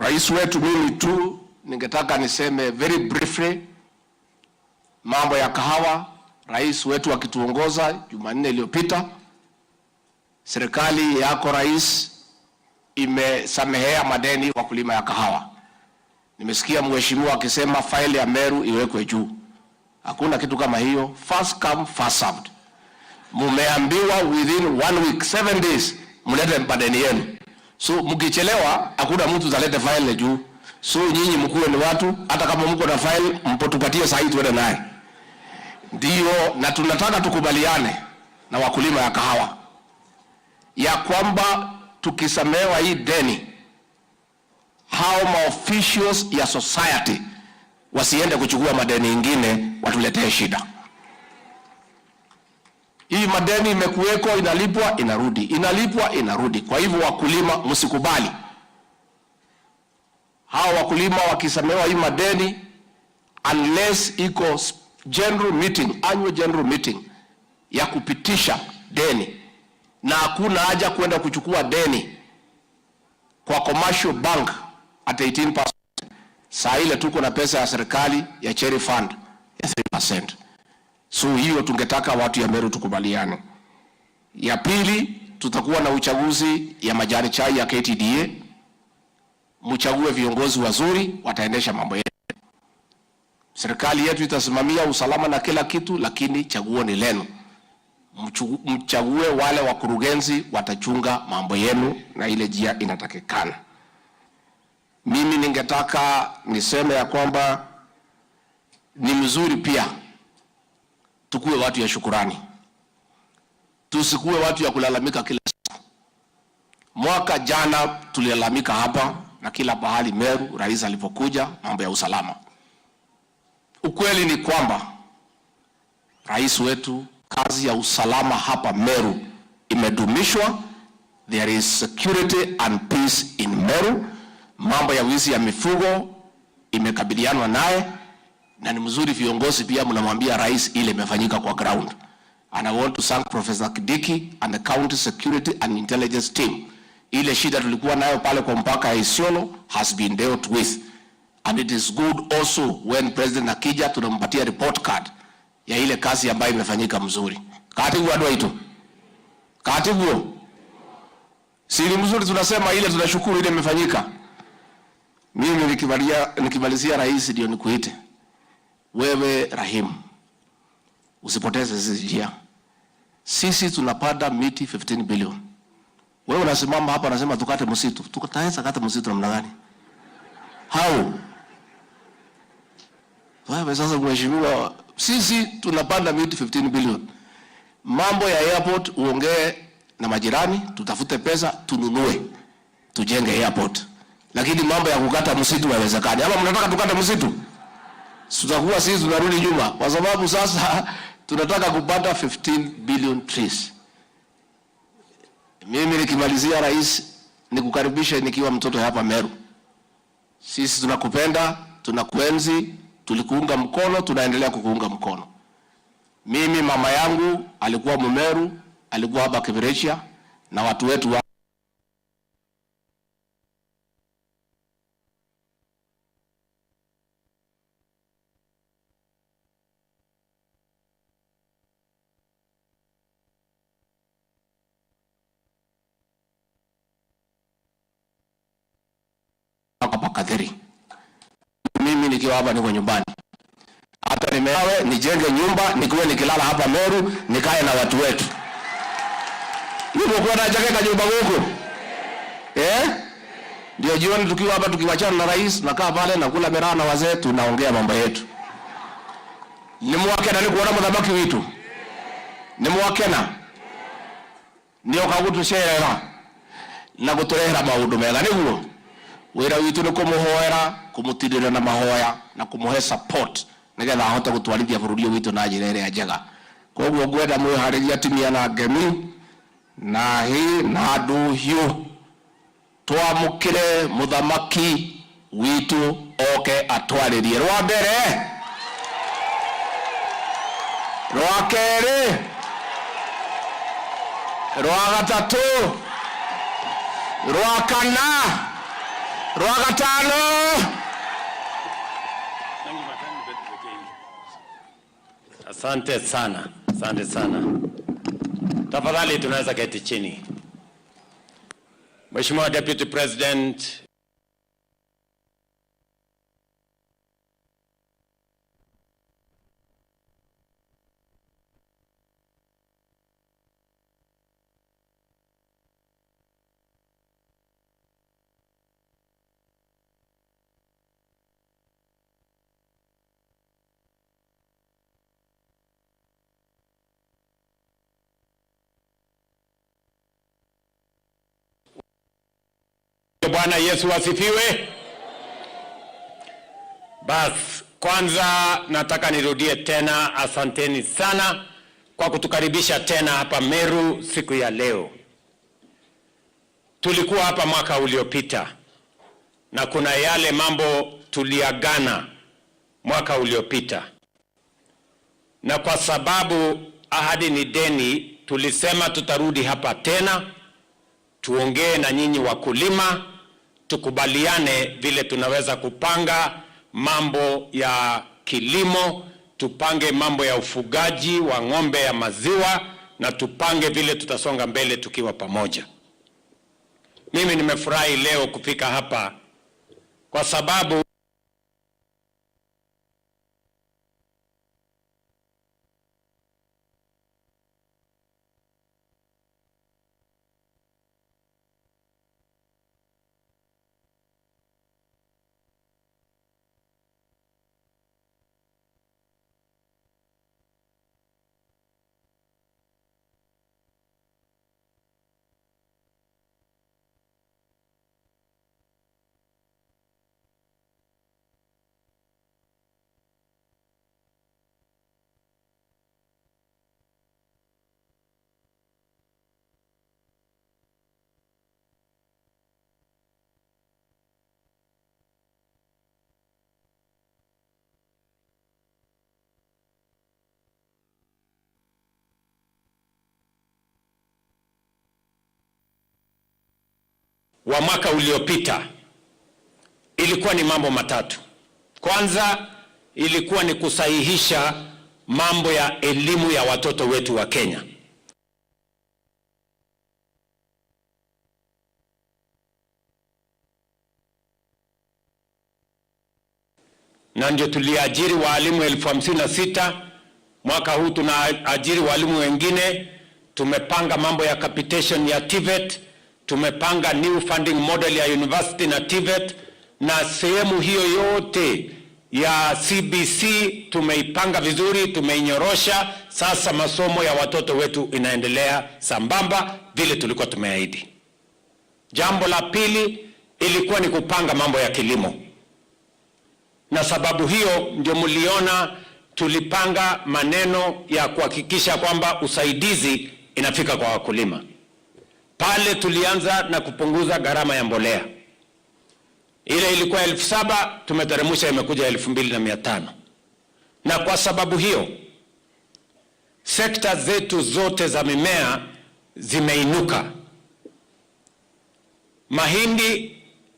Rais wetu, mimi tu ningetaka niseme very briefly mambo ya kahawa. Rais wetu akituongoza Jumanne iliyopita, serikali yako rais imesamehea madeni wakulima ya kahawa. Nimesikia mheshimiwa akisema faili ya Meru iwekwe juu. Hakuna kitu kama hiyo. First come first served. Mumeambiwa within 1 week 7 days mlete madeni yenu. So mkichelewa hakuna mtu zalete file juu. So nyinyi mkuwe ni watu, hata kama mko na file mpotupatie sahihi tuende naye. Ndio, na tunataka tukubaliane na wakulima ya kahawa ya kwamba tukisamehewa hii deni, hao maofficials ya society wasiende kuchukua madeni ingine watuletee shida. Hii madeni imekuweko, inalipwa inarudi, inalipwa inarudi. Kwa hivyo wakulima msikubali hao wakulima wakisamehewa hii madeni unless iko general meeting, annual general meeting ya kupitisha deni, na hakuna haja kwenda kuchukua deni kwa commercial bank at 18%. Saa ile tuko na pesa ya serikali ya cherry fund ya 3%. So hiyo tungetaka watu ya Meru tukubaliane. Ya pili, tutakuwa na uchaguzi ya majani chai ya KTDA. Mchague viongozi wazuri wataendesha mambo yetu. Serikali yetu itasimamia usalama na kila kitu, lakini chaguo ni lenu. Mchague wale wakurugenzi watachunga mambo yenu na ile njia inatakikana. Mimi ningetaka niseme ya kwamba ni mzuri pia tukue watu ya shukurani. Tusikue watu ya kulalamika kila siku. Mwaka jana tulilalamika hapa na kila bahali Meru rais alipokuja mambo ya usalama. Ukweli ni kwamba rais wetu, kazi ya usalama hapa Meru imedumishwa. There is security and peace in Meru. Mambo ya wizi ya mifugo imekabilianwa naye, na ni mzuri viongozi pia mnamwambia rais ile imefanyika kwa ground. And I want to thank Professor Kidiki and the county security and intelligence team. Ile shida tulikuwa nayo pale kwa mpaka ya Isiolo has been dealt with. And it is good also when President akija tunampatia report card ya ile kazi ambayo imefanyika mzuri. Katibu adwa ito. Katibu. Si ni mzuri tunasema ile tunashukuru ile imefanyika. Mimi nikimalizia rais ndio nikuite. Wewe Rahim, usipoteze hizi njia. Sisi tunapanda miti 15 billion. Wewe unasimama hapa unasema tukate msitu. Tukataweza kata msitu namna gani? How? Wewe sasa mheshimiwa, sisi tunapanda miti 15 billion. Mambo ya airport uongee na majirani, tutafute pesa tununue, tujenge airport. Lakini mambo ya kukata msitu haiwezekani. Ama mnataka tukate msitu? Tutakuwa sisi tunarudi nyuma kwa sababu sasa tunataka kupata 15 billion trees. Mimi nikimalizia rais nikukaribisha nikiwa mtoto hapa Meru. Sisi tunakupenda, tunakuenzi, tulikuunga mkono, tunaendelea kukuunga mkono. Mimi mama yangu alikuwa Mumeru, alikuwa hapa Kiberechia na watu wetu wa Pakadheri. Mimi nikiwa hapa niko nyumbani. Hata nimeawe nijenge nyumba nikuwe nikilala hapa Meru, nikae na watu wetu. Nipo kwa najengeka nyumba huko. Ndio jioni tukiwa hapa tukiwachana na rais, nakaa pale na kula miraa na wazee tunaongea mambo yetu. Ni mwakena ni kuona mdhabaki witu. Ni mwakena. Ni okagutushera na guturehera maundu mega niguo. Wira witu ni kumuhoera, kumutirira na mahoya na kumuhe support nigetha ahote gutwarithia bururi witu na njira ĩrĩa njega. Koguo ngwenda mwĩharĩrie atumia na ngemi na hi na nduhiũ twamũkĩre muthamaki witu oke atwarĩrie. Rwa mbere, rwa kerĩ, rwa gatatũ, rwa kana, Rwagatano. Asante sana. Asante sana. Tafadhali tunaweza keti chini. Mheshimiwa Deputy President, Bwana Yesu asifiwe. Bas, kwanza nataka nirudie tena asanteni sana kwa kutukaribisha tena hapa Meru siku ya leo. Tulikuwa hapa mwaka uliopita na kuna yale mambo tuliagana mwaka uliopita. Na kwa sababu ahadi ni deni, tulisema tutarudi hapa tena, tuongee na nyinyi wakulima, tukubaliane vile tunaweza kupanga mambo ya kilimo, tupange mambo ya ufugaji wa ng'ombe ya maziwa, na tupange vile tutasonga mbele tukiwa pamoja. Mimi nimefurahi leo kufika hapa kwa sababu wa mwaka uliopita ilikuwa ni mambo matatu. Kwanza ilikuwa ni kusahihisha mambo ya elimu ya watoto wetu wa Kenya. Na ndio tuliajiri walimu 56,000. Mwaka huu tunaajiri walimu wengine. Tumepanga mambo ya capitation ya TVET. Tumepanga new funding model ya university na TVET, na sehemu hiyo yote ya CBC tumeipanga vizuri, tumeinyorosha. Sasa masomo ya watoto wetu inaendelea sambamba vile tulikuwa tumeahidi. Jambo la pili ilikuwa ni kupanga mambo ya kilimo, na sababu hiyo ndio mliona tulipanga maneno ya kuhakikisha kwamba usaidizi inafika kwa wakulima. Pale tulianza na kupunguza gharama ya mbolea. Ile ilikuwa 7,000, tumeteremsha imekuja 2,500. Na kwa sababu hiyo sekta zetu zote za mimea zimeinuka. Mahindi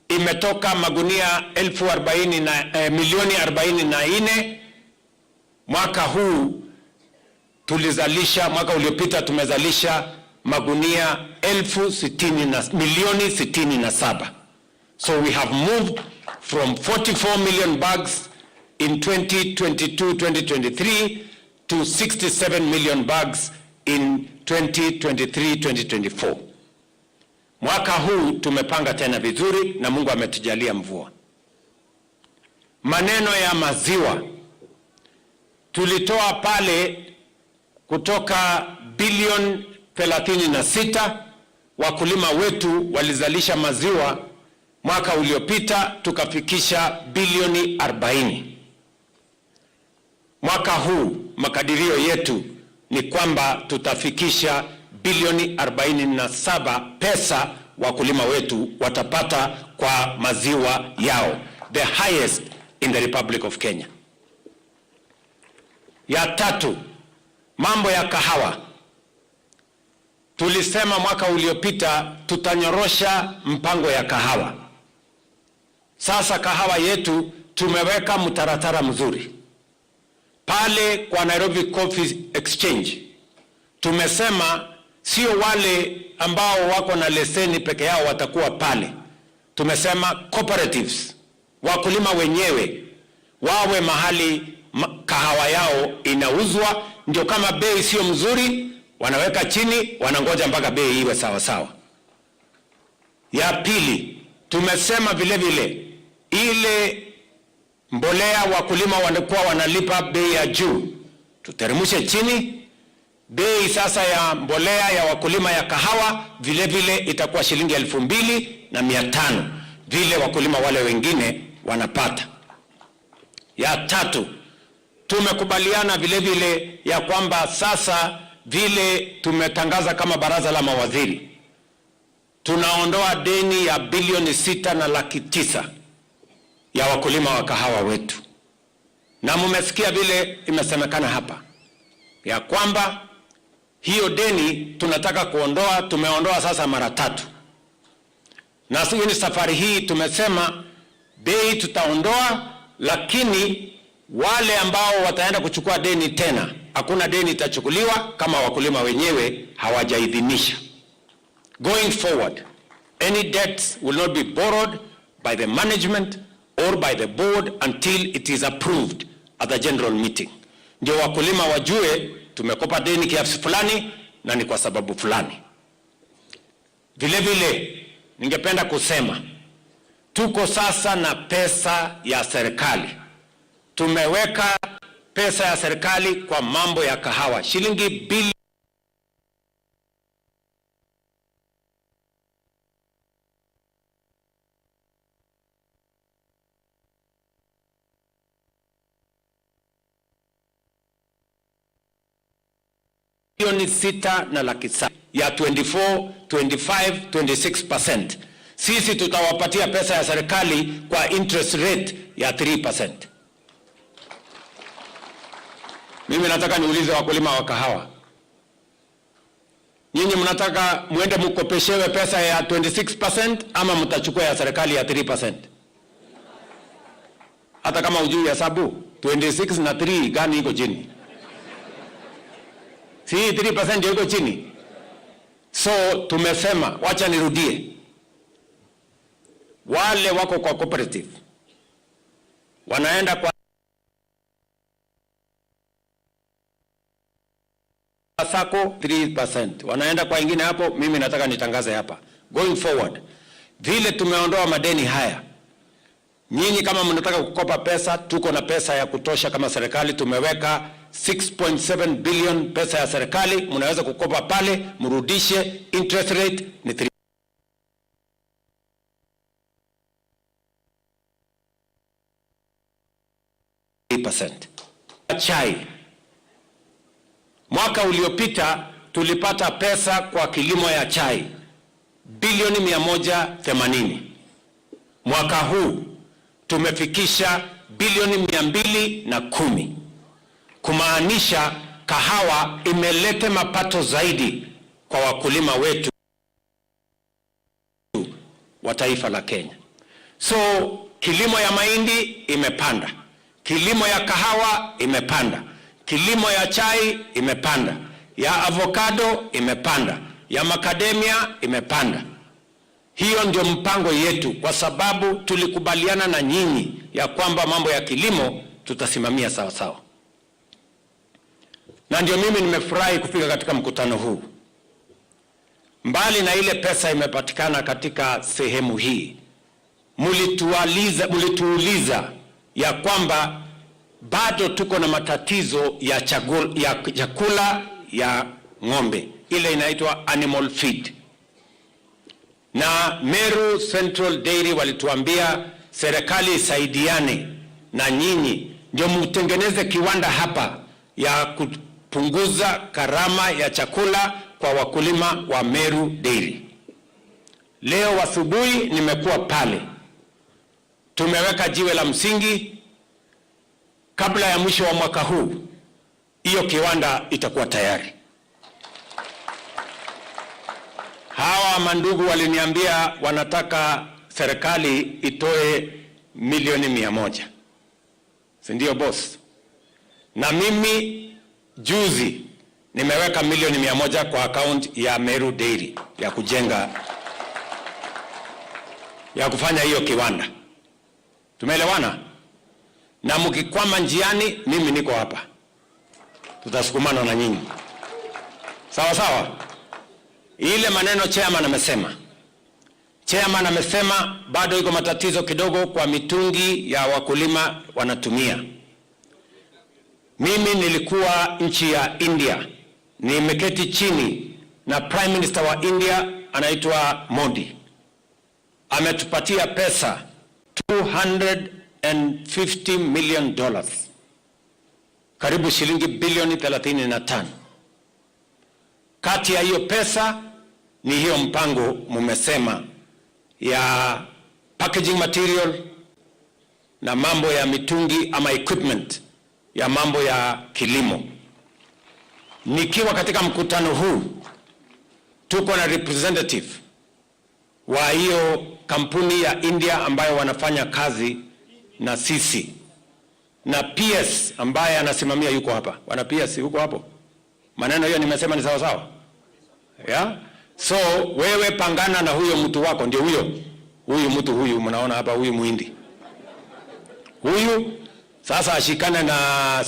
imetoka magunia 44,000,000. Mwaka huu tulizalisha, mwaka uliopita tumezalisha magunia 67,000,000. So we have moved from 44 million bags in 2022-2023 to 67 million bags in 2023-2024. Mwaka huu tumepanga tena vizuri na Mungu ametujalia mvua. Maneno ya maziwa tulitoa pale kutoka bilioni 36. Wakulima wetu walizalisha maziwa mwaka uliopita tukafikisha bilioni 40. Mwaka huu makadirio yetu ni kwamba tutafikisha bilioni 47 pesa wakulima wetu watapata kwa maziwa yao, the highest in the Republic of Kenya. Ya tatu, mambo ya kahawa. Tulisema mwaka uliopita tutanyorosha mpango ya kahawa. Sasa kahawa yetu tumeweka mtaratara mzuri pale kwa Nairobi Coffee Exchange. Tumesema sio wale ambao wako na leseni peke yao watakuwa pale. Tumesema cooperatives, wakulima wenyewe wawe mahali kahawa yao inauzwa, ndio kama bei sio mzuri wanaweka chini, wanangoja mpaka bei iwe sawa sawa. Ya pili, tumesema vile vile ile mbolea wakulima wanakuwa wanalipa bei ya juu, tuteremshe chini bei. Sasa ya mbolea ya wakulima ya kahawa vile vile itakuwa shilingi 2,500 vile wakulima wale wengine wanapata. Ya tatu, tumekubaliana vile vile ya kwamba sasa vile tumetangaza kama baraza la mawaziri, tunaondoa deni ya bilioni 6.9 ya wakulima wa kahawa wetu. Na mmesikia vile imesemekana hapa ya kwamba hiyo deni tunataka kuondoa, tumeondoa sasa mara 3. Na safari hii tumesema bei tutaondoa, lakini wale ambao wataenda kuchukua deni tena, hakuna deni itachukuliwa kama wakulima wenyewe hawajaidhinisha. Going forward, any debts will not be borrowed by the management or by the board until it is approved at the general meeting. Ndio wakulima wajue tumekopa deni kiasi fulani na ni kwa sababu fulani. Vile vile ningependa kusema tuko sasa na pesa ya serikali. Tumeweka pesa ya serikali kwa mambo ya kahawa shilingi bilioni milioni 6.7 ya 24, 25, 26%. Sisi tutawapatia pesa ya serikali kwa interest rate ya 3%. Mimi nataka niulize wakulima wa kahawa, nyinyi mnataka muende mkopeshewe pesa ya 26% ama mtachukua ya serikali ya 3%? Hata kama hujui hesabu, 26 na 3 gani iko chini? Si 3% ndio iko chini. So tumesema, wacha nirudie, wale wako kwa cooperative wanaenda kwa sako 3%, wanaenda kwa ingine hapo. Mimi nataka nitangaze hapa, going forward, vile tumeondoa madeni haya, nyinyi kama mnataka kukopa pesa, tuko na pesa ya kutosha kama serikali. Tumeweka 6.7 billion pesa ya serikali, mnaweza kukopa pale, mrudishe, interest rate ni 3%. Chai, mwaka uliopita tulipata pesa kwa kilimo ya chai bilioni 180. Mwaka huu tumefikisha bilioni 210, kumaanisha kahawa imeleta mapato zaidi kwa wakulima wetu wa taifa la Kenya. So kilimo ya mahindi imepanda, kilimo ya kahawa imepanda, kilimo ya chai imepanda, ya avocado imepanda, ya macadamia imepanda. Hiyo ndio mpango yetu, kwa sababu tulikubaliana na nyinyi ya kwamba mambo ya kilimo tutasimamia sawa sawa. Na ndio mimi nimefurahi kufika katika mkutano huu. Mbali na ile pesa imepatikana katika sehemu hii, mulituuliza ya kwamba bado tuko na matatizo ya chakula ya ng'ombe, ile inaitwa animal feed. Na Meru Central Dairy walituambia serikali isaidiane na nyinyi ndio mtengeneze kiwanda hapa ya kupunguza gharama ya chakula kwa wakulima wa Meru Dairy. Leo asubuhi nimekuwa pale, tumeweka jiwe la msingi. Kabla ya mwisho wa mwaka huu hiyo kiwanda itakuwa tayari. Hawa mandugu waliniambia wanataka serikali itoe milioni 100. Si ndio boss? Na mimi juzi nimeweka milioni 100 kwa account ya Meru Dairy ya kujenga, ya kufanya hiyo kiwanda. Tumeelewana? Na mkikwama njiani, mimi niko hapa, tutasukumana na nyinyi, sawa sawa. Ile maneno chairman amesema bado iko matatizo kidogo kwa mitungi ya wakulima wanatumia. Mimi nilikuwa nchi ya India, nimeketi chini na Prime Minister wa India anaitwa Modi. Ametupatia pesa $250 million, karibu shilingi bilioni 35. Kati ya hiyo pesa ni hiyo mpango mumesema ya packaging material na mambo ya mitungi ama equipment ya mambo ya kilimo. Nikiwa katika mkutano huu, tuko na representative wa hiyo kampuni ya India ambayo wanafanya kazi na sisi, na PS ambaye anasimamia yuko hapa. Wana PS yuko hapo. Maneno hiyo nimesema ni sawa sawa? Yeah? So wewe pangana na huyo mtu wako, ndio huyu mtu huyu mnaona hapa, huyu Muhindi. Huyu sasa ashikane na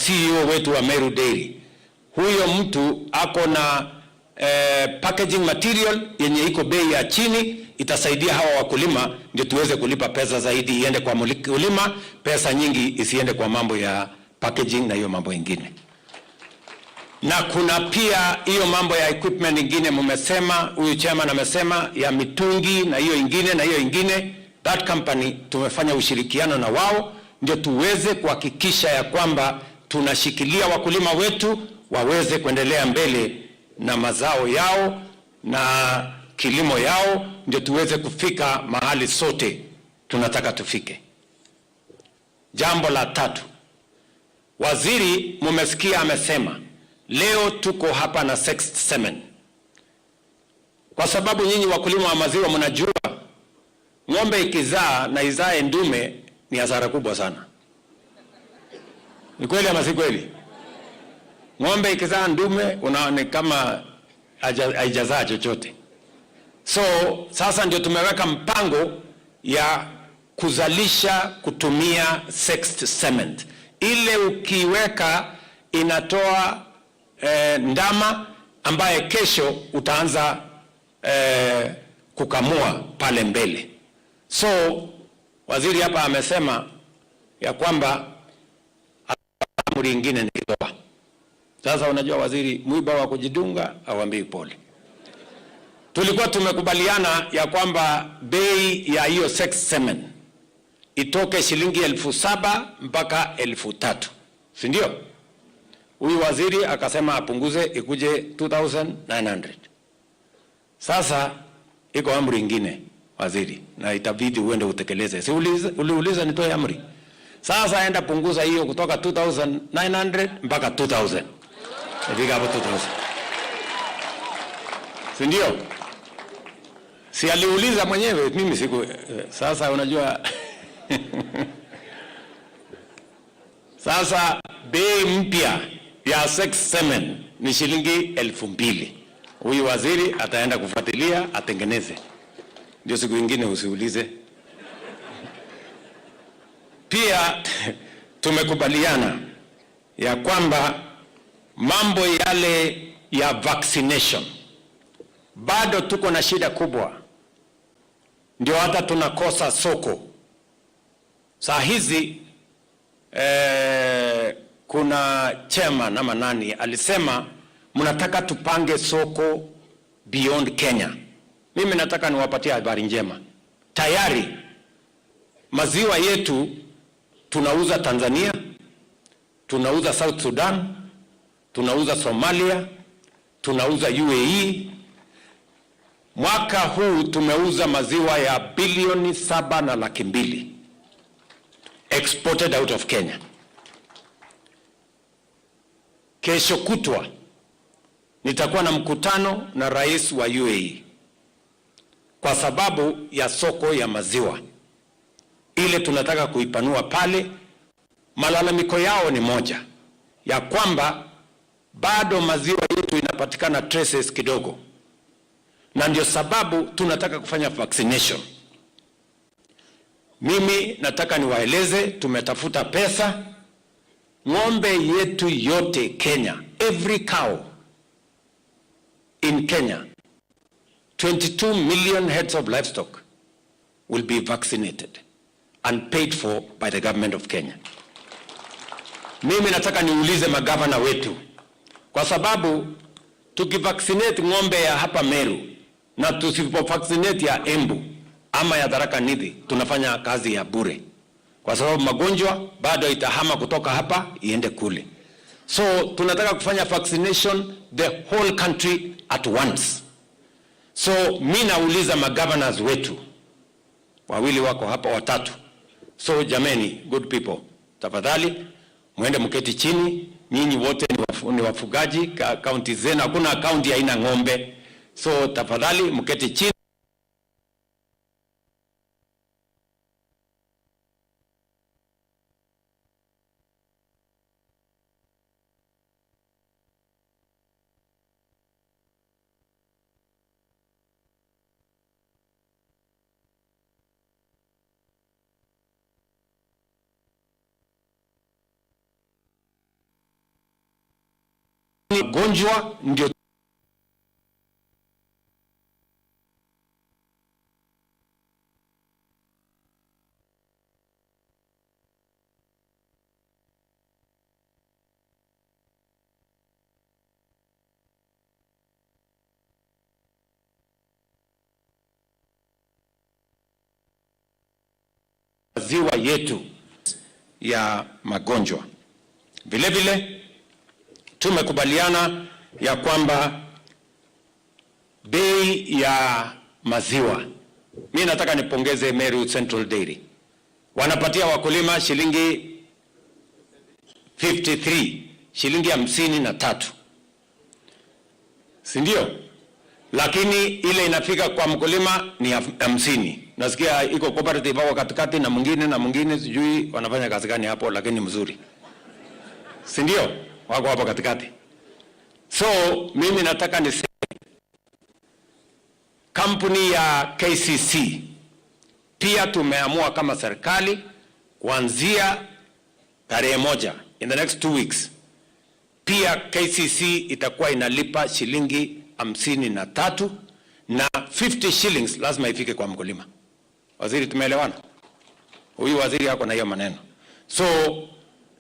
CEO wetu wa Meru Dairy. Huyo mtu ako na packaging material yenye iko bei ya chini, itasaidia hawa wakulima ndio tuweze kulipa pesa zaidi iende kwa mkulima, pesa nyingi isiende kwa mambo ya packaging na hiyo mambo ingine. Na kuna pia hiyo mambo ya equipment ingine mumesema, huyu chairman amesema ya mitungi na hiyo ingine, that company tumefanya ushirikiano na wao ndio tuweze kuhakikisha ya kwamba tunashikilia wakulima wetu waweze kuendelea mbele na mazao yao na kilimo yao, ndio tuweze kufika mahali sote tunataka tufike. Jambo la 3, waziri mumesikia amesema leo tuko hapa na sexed semen, kwa sababu nyinyi wakulima wa maziwa mnajua ng'ombe ikizaa na izae ndume ni hasara kubwa sana. Ni kweli ama si kweli? Ng'ombe ikizaa ndume unaona kama haijazaa chochote. So sasa ndio tumeweka mpango ya kuzalisha kutumia sexed semen. Ile ukiweka inatoa ndama ambaye kesho utaanza kukamua pale mbele. So waziri hapa amesema ya kwamba amri nyingine nikitoa. Sasa unajua waziri mwiba wa kujidunga awambii pole. Tulikuwa tumekubaliana ya kwamba bei ya hiyo sexed semen itoke shilingi 7,000 mpaka 3,000. Si ndio? Huyu waziri akasema apunguze ikuje 2,900. Sasa iko amri nyingine waziri na itabidi uende utekeleze. Si uliuliza nitoe amri. Sasa enda punguza hiyo kutoka 2,900 mpaka 2,000. Ifika hapo 2,000. Si ndio? Si aliuliza mwenyewe, mimi siku sasa unajua sasa bei mpya ya sexed semen ni shilingi 2,000. Huyu waziri ataenda kufuatilia atengeneze. Ndio siku nyingine usiulize. Pia tumekubaliana ya kwamba mambo yale ya vaccination bado tuko na shida kubwa, ndio hata tunakosa soko. Saa hizi kuna chairman ama nani alisema mnataka tupange soko beyond Kenya. Mimi nataka niwapatie habari njema. Tayari maziwa yetu tunauza Tanzania, tunauza South Sudan, tunauza Somalia, tunauza UAE. Mwaka huu tumeuza maziwa ya bilioni 7.2 exported out of Kenya. Kesho kutwa nitakuwa na mkutano na rais wa UAE kwa sababu ya soko ya maziwa. ile tunataka kuipanua pale. Malalamiko yao ni moja, ya kwamba bado maziwa yetu inapatikana traces kidogo, na ndio sababu tunataka kufanya vaccination. Mimi nataka niwaeleze, tumetafuta pesa. Ng'ombe yetu yote Kenya, every cow in Kenya, 22 million heads of livestock will be vaccinated and paid for by the government of Kenya. Mimi nataka niulize magavana wetu, kwa sababu tukivaccinate ng'ombe ya hapa Meru na tusipovaccinate ya Embu ama ya Tharaka Nithi, tunafanya kazi ya bure, kwa sababu magonjwa bado itahama kutoka hapa iende kule. So tunataka kufanya vaccination the whole country at once. So mimi nauliza magovernors wetu, wawili wako hapa, watatu. So jameni, good people, tafadhali mwende mketi chini. Nyinyi wote ni wafugaji, kaunti zenu hakuna kaunti haina ng'ombe. So tafadhali mketi chini. Gonjwa ndio maziwa yetu ya magonjwa. Vile vile tumekubaliana ya kwamba bei ya maziwa, mimi nataka nipongeze Meru Central Dairy, wanapatia wakulima shilingi 53, shilingi 53, si ndio? Lakini ile inafika kwa mkulima ni 50. Nasikia iko cooperative hapo katikati na mwingine sijui wanafanya kazi gani hapo, lakini mzuri, si ndio? Wako hapo katikati. So mimi nataka niseme kampuni ya KCC pia tumeamua kama serikali kuanzia tarehe 1 in the next 2 weeks, pia KCC itakuwa inalipa shilingi 53 na 50 shillings lazima ifike kwa mkulima. Waziri, tumeelewana? Huyu waziri yako na hiyo maneno. So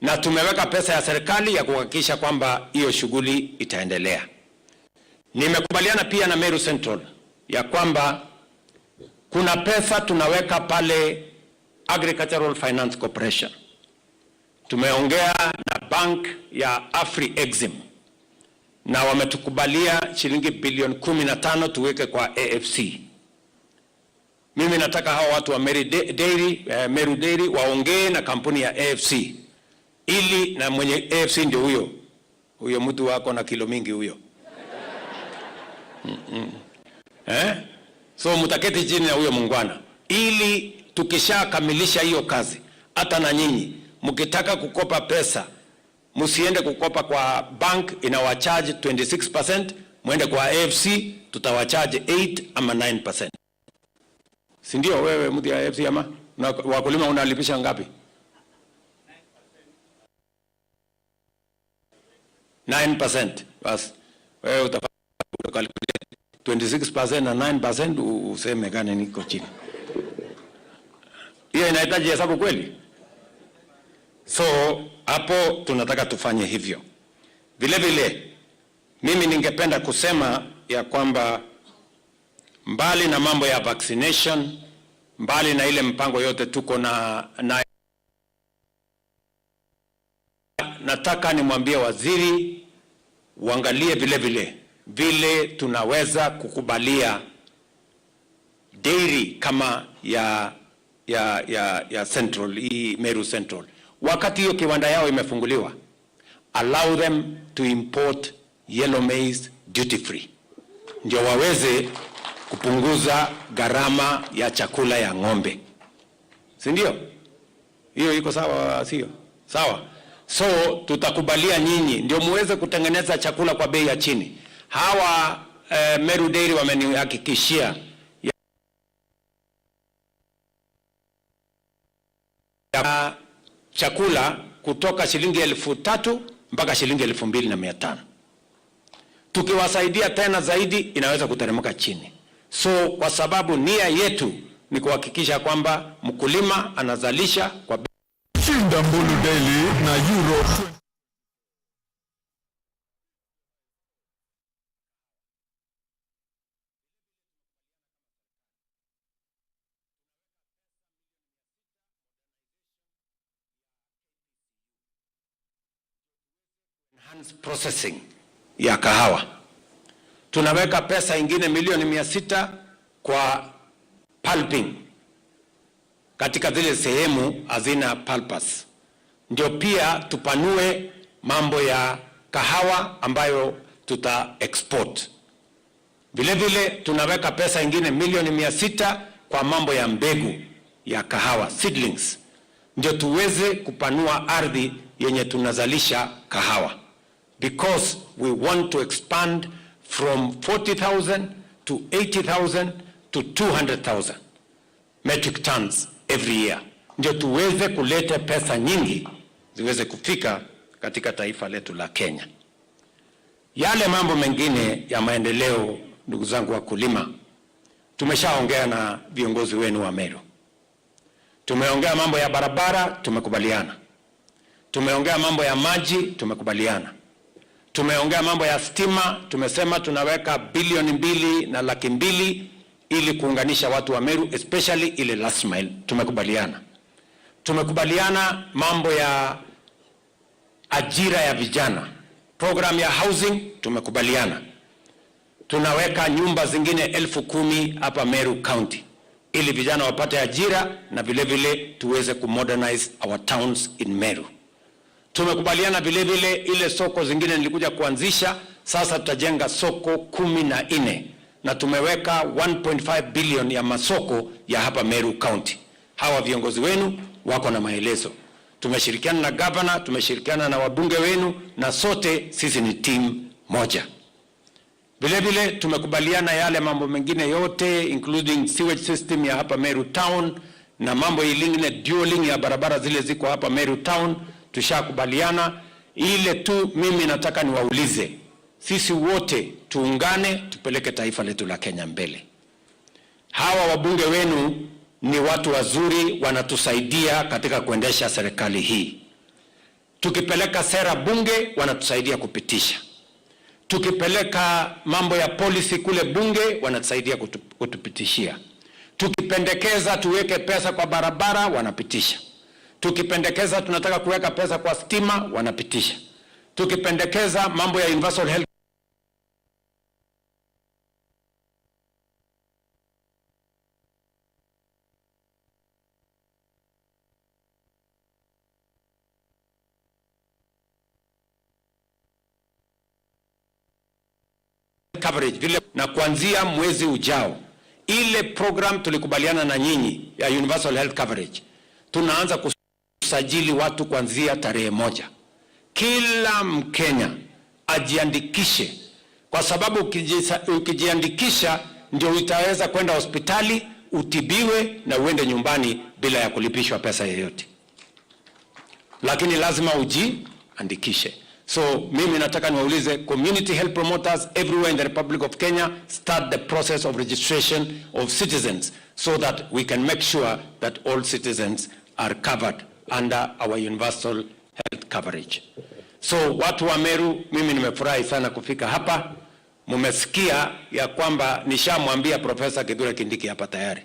na tumeweka pesa ya serikali ya kuhakikisha kwamba hiyo shughuli itaendelea. Nimekubaliana pia na Meru Central ya kwamba kuna pesa tunaweka pale Agricultural Finance Corporation. Tumeongea na bank ya Afri-Exim na wametukubalia shilingi bilioni 15 tuweke kwa AFC. Mimi nataka hao watu wa Meru Dairy waongee na kampuni ya AFC, ili na mwenye AFC ndio huyo mtu wako na kilo mingi huyo. So mutaketi chini na huyo mungwana, ili tukishakamilisha hiyo kazi, hata na nyinyi mkitaka kukopa pesa msiende kukopa kwa bank inawacharge 26%, mwende kwa AFC tutawacharge 8 ama 9%. Si ndio wewe mtu ya AFC ama na wakulima unalipisha ngapi? 9%. Bas wewe utafanya 26% na 9% useme gani niko chini. Hiyo inahitaji hesabu kweli? So hapo tunataka tufanye hivyo. Vile vile mimi ningependa kusema ya kwamba mbali na mambo ya vaccination, mbali na ile mpango yote tuko na nataka nimwambie waziri uangalie vile tunaweza kukubalia dairy kama ya Central, hii Meru Central. Wakati hiyo kiwanda yao imefunguliwa, allow them to import yellow maize duty free, ndio waweze kupunguza gharama ya chakula ya ng'ombe. si ndio? Hiyo iko sawa, sio sawa? So tutakubalia nyinyi ndio muweze kutengeneza chakula kwa bei ya chini. Hawa Meru Dairy wamenihakikishia ya chakula kutoka shilingi 3,000 mpaka shilingi 2,500. Tukiwasaidia tena zaidi inaweza kuteremka chini. So kwa sababu nia yetu ni kuhakikisha kwamba mkulima anazalisha kwa Shinda Mbulu Daily na Euro processing ya kahawa. Tunaweka pesa ingine milioni 600 kwa pulping katika zile sehemu hazina pulpers. Ndio pia tupanue mambo ya kahawa ambayo tuta export. Vile vile tunaweka pesa ingine milioni 600 kwa mambo ya mbegu ya kahawa, seedlings. Ndio tuweze kupanua ardhi yenye tunazalisha kahawa. Because we want to expand from 40,000 to 80,000 to 200,000 metric tons every year. Ndio tuweze kuleta pesa nyingi ziweze kufika katika taifa letu la Kenya. Yale mambo mengine ya maendeleo, ndugu zangu wakulima, tumeshaongea na viongozi wenu wa Meru. Tumeongea mambo ya barabara, tumekubaliana. Tumeongea mambo ya maji, tumekubaliana. Tumeongea mambo ya stima, tumesema tunaweka 2.2 billion ili kuunganisha watu wa Meru, especially ile last mile. Tumekubaliana. Tumekubaliana mambo ya ajira ya vijana, program ya housing, tumekubaliana. Tunaweka nyumba zingine 10,000 hapa Meru County ili vijana wapate ajira na vile vile tuweze kumodernize our towns in Meru. Tumekubaliana vile vile ile soko zingine nilikuja kuanzisha, sasa tutajenga soko 14 na tumeweka 1.5 billion ya masoko ya hapa Meru County. Hawa viongozi wenu wako na maelezo. Tumeshirikiana na governor, tumeshirikiana na wabunge wenu na sote sisi ni team moja. Vile vile tumekubaliana yale mambo mengine yote including sewage system ya hapa Meru Town na mambo ilingine dualing ya barabara zile ziko hapa Meru Town. Tushakubaliana. Ile tu mimi nataka niwaulize, sisi wote tuungane tupeleke taifa letu la Kenya mbele. Hawa wabunge wenu ni watu wazuri, wanatusaidia katika kuendesha serikali hii. Tukipeleka sera bunge wanatusaidia kupitisha. Tukipeleka mambo ya policy kule bunge wanatusaidia kutupitishia. Tukipendekeza tuweke pesa kwa barabara wanapitisha. Tukipendekeza tunataka kuweka pesa kwa stima wanapitisha. Tukipendekeza mambo ya universal health coverage vile, na kuanzia mwezi ujao ile program tulikubaliana na nyinyi ya universal health coverage tunaanza kusajili watu kuanzia tarehe 1. Kila Mkenya ajiandikishe, kwa sababu ukijiandikisha ndio utaweza kwenda hospitali utibiwe na uende nyumbani bila ya kulipishwa pesa yoyote. Lakini lazima ujiandikishe. So mimi nataka niwaulize community health promoters everywhere in the Republic of Kenya, start the process of registration of citizens so that we can make sure that all citizens are covered under our universal health coverage. So watu wa Meru, mimi nimefurahi sana kufika hapa. Mumesikia ya kwamba nishamwambia Professor Kithure Kindiki hapa tayari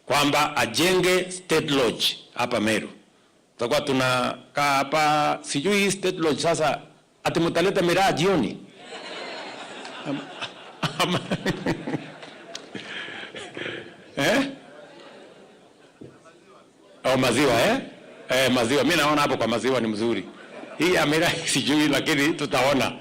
kwamba ajenge state lodge hapa Meru. Tutakuwa tunakaa hapa, sijui state lodge sasa ati mtaleta miraa jioni. Maziwa maziwa, mimi naona hapo kwa maziwa ni mzuri. Hii ya miraa sijui, lakini tutaona.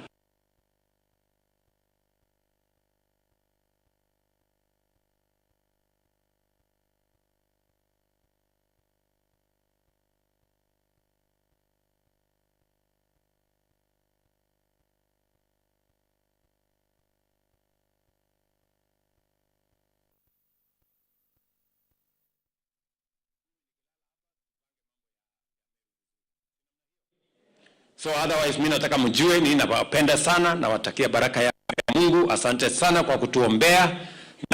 So otherwise mimi nataka mjue ni nawapenda sana, nawatakia baraka ya Mungu. Asante sana kwa kutuombea,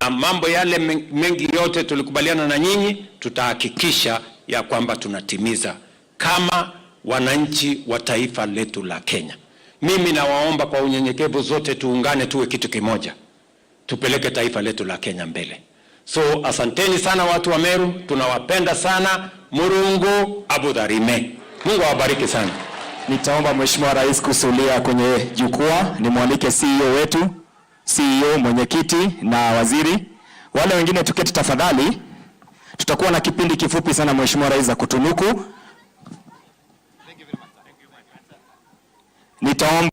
na mambo yale mengi yote tulikubaliana na nyinyi, tutahakikisha ya kwamba tunatimiza kama wananchi wa taifa letu la Kenya. Mimi nawaomba kwa unyenyekevu zote tuungane, tuwe kitu kimoja, tupeleke taifa letu la Kenya mbele. So asanteni sana watu wa Meru, tunawapenda sana. Murungu abudharime. Mungu awabariki sana. Nitaomba Mheshimiwa Rais kusulia kwenye jukwaa, nimwalike CEO wetu, CEO, mwenyekiti na waziri. Wale wengine tuketi tafadhali. Tutakuwa na kipindi kifupi sana Mheshimiwa Rais za kutunuku. Nitaomba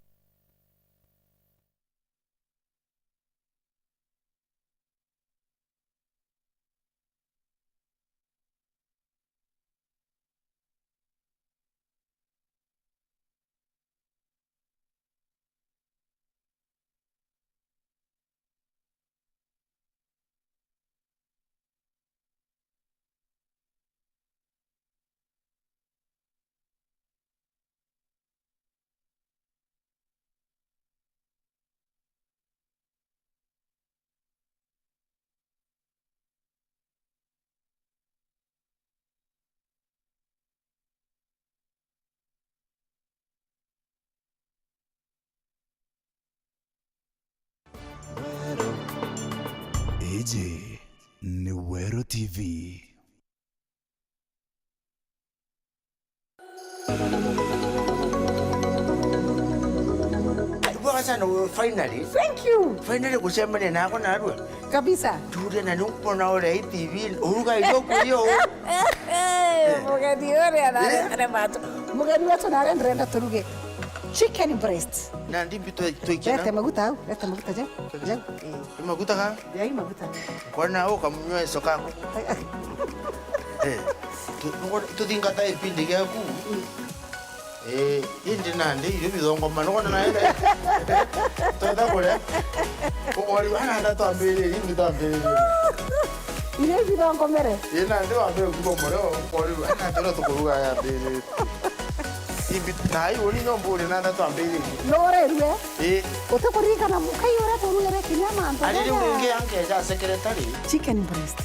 Eje ni Wero TV. Finally. Thank you. Finally kusema ni nako na arua. Kabisa. Tude na nuko na ole TV. Uruga idoko hiyo. Mugeni ore ana mato. Mugeni wetu na renda turuge. Chicken breast. Na ndimbi tuikina. Leta maguta au? Leta maguta je? Je. Maguta ka? Yai maguta. Kwa na au kamnywe soka ko. Tu dinga ta ipindi ga ku. Indi nandi iyo bidongo manoko na ile. Toda kore. Ko ori wana nda to ambele indi to ambele. Ile bidongo mere. Ina ndio ambele ku bomoro ko ori wana tero to kuruga ya ambele. Imbi tai ori nyombo na nda to ambele. Lore rue. Utakurika na mukai ora to rue kinyama ando. Ali unge ange ja secretary. Chicken breast.